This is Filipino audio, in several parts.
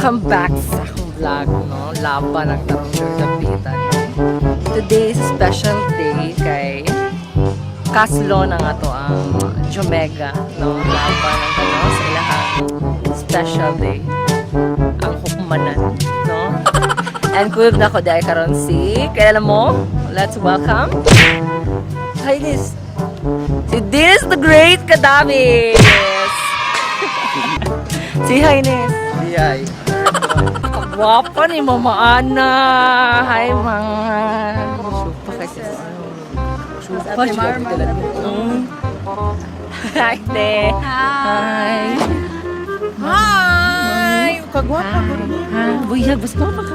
Welcome back sa akong vlog, no? Laban ng tarong Dapitan. Today is a special day kay Kaslo na nga to ang Jomega, no? Laban ng tanong sa ilahang special day. Ang hukmanan, no? And kuyog na ko dahil karon si, kaya alam mo, let's welcome hi this. Si Dennis the Great Cadavis! Si Highness. Iyay. Guwapa ni Mama Ana. Hi, mga. Supa kasi. Supa siya. Hi, te. Hi. Hi! Kagwapa ko rin. Hi. Buyag, basta guwapa ka.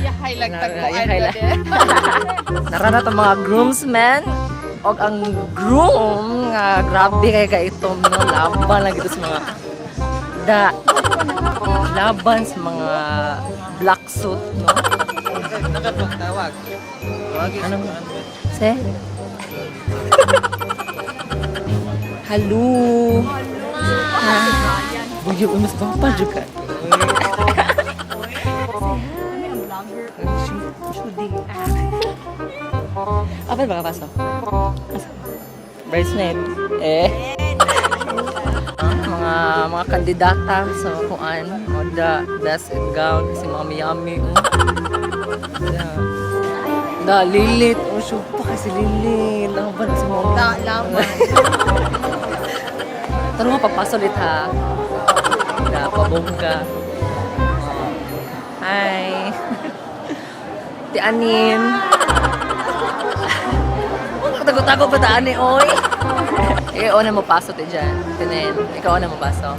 Yahay lang tagpuan Yahay ka lang. din. Naranat ang mga groomsmen. O ang groom nga grabe kay kaitom no laban lang ito sa mga laban sa mga black suit no. Tawag. Anong se? Hello. Buyo mas bapa juga. Apa ba ka pasok? Bridesmaid. Mga kandidata sa kuan, moda, dress and gown kasi mga miyami. Lilit. Supa kasi lilit. Laban sa mga. Laban. Taro nga papasolit ha. Pabongga. Hi. Ti Anin. Tago-tago pa taan ni Oy. Ikaw na mo paso ti dyan. Tinen. Ikaw na mo paso.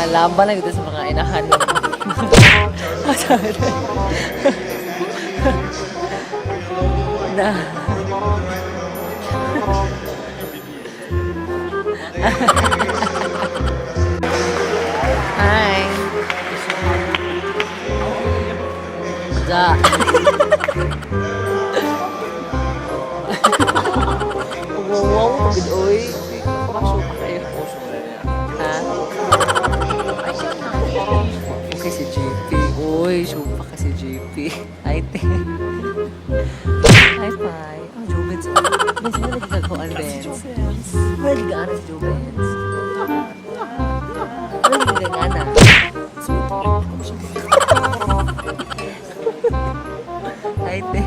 Laban na dito sa mga inahan. Na. Hi. Da. Wow, pagod oy. Pasok pa kayo. Ha? Okay si JP. Uy, supa ka si JP. Ay, te. Hi, Pai. Oh, Jubens. Benz, mo nagkakakuan, Benz. Well, gaana si Jubens. Well, gaana. Hi, te.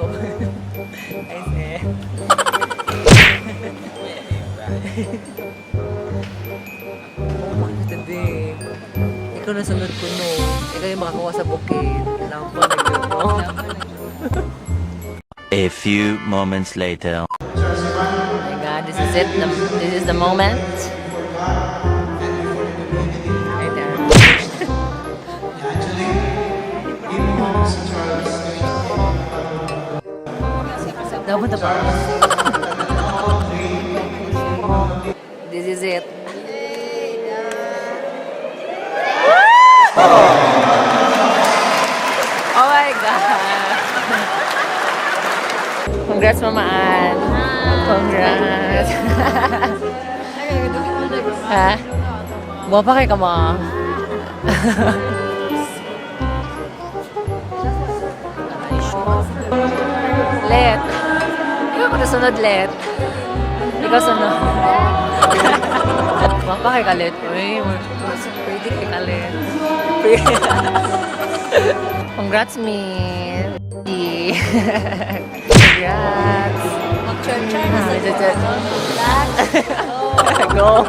Okay. Ay, te. Tabi. Ikaw na sunod ko, no. Ikaw yung makakuha sa bukid. Alam pa, nag-mo. A few moments later. Oh my God, this is it. This is the moment. Hi there. Dapat na pa. This is it. Oh my God. Congrats, Mama Ann. Congrats. Ha? Buha pa kayo ka, Ma. Let. Ikaw ko nasunod, Let. Ikaw sunod. Buha pa kayo ka, Let. Uy, pwede kayo ka, Let. Congrats, Min. Congrats. Mag-church-church na sa Go.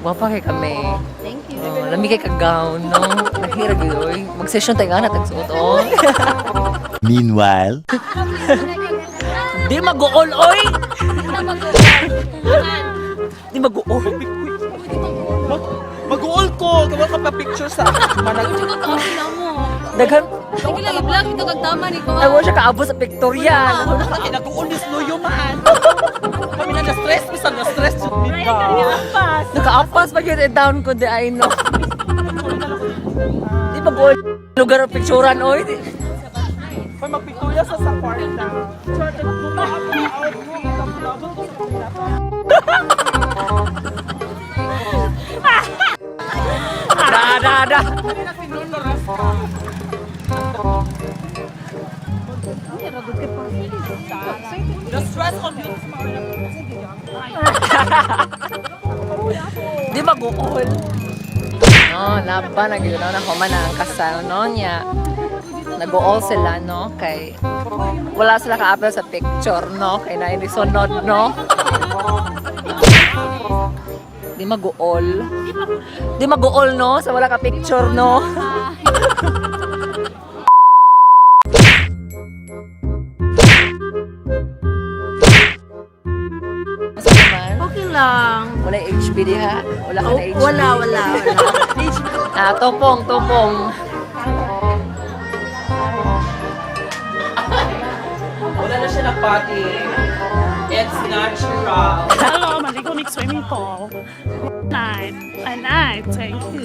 Wapa kay kami. Thank you. Oh, lami kay ka-gown, no? Nahirag yun. Mag-session tayo nga na tagsuot, oh. Meanwhile. Di mag-uol, oy! Di mag-uol. Mag-uol ko! Gawa ka pa picture sa manag... Juga ka ang sila mo. Daghan. Sige lang, i-vlog ito kag tama ni ko. Ay, wala siya kaabo sa pictorial. Ay, nag-uol ni Sloyo man! Kami na na-stress, bisan na-stress yun, di ba? Naka-apas pa yun, down ko, di ay, no. Di mag-uol. Lugar ang picturean, oy. May magpicturya sa kwarta. Sir, nagpunta ako na out mo. Nag-vlog ko sa Da. Na-stress on you. Di mag-uol. No, laban na yun, no? Nakuman na ang kasal, no, niya. Nag-uol sila, no? Kay wala sila ka-apel sa picture, no? Kay na inisunod, no? Di mag-uol. Di mag-uol, no? Sa wala ka-picture, no? Masa naman? Okay lang. Wala HB di ha? Wala ka na HB? Wala. Topong. Wala na siya na-party. It's natural. Hello, maligo ng swimming pool. Night. Thank you.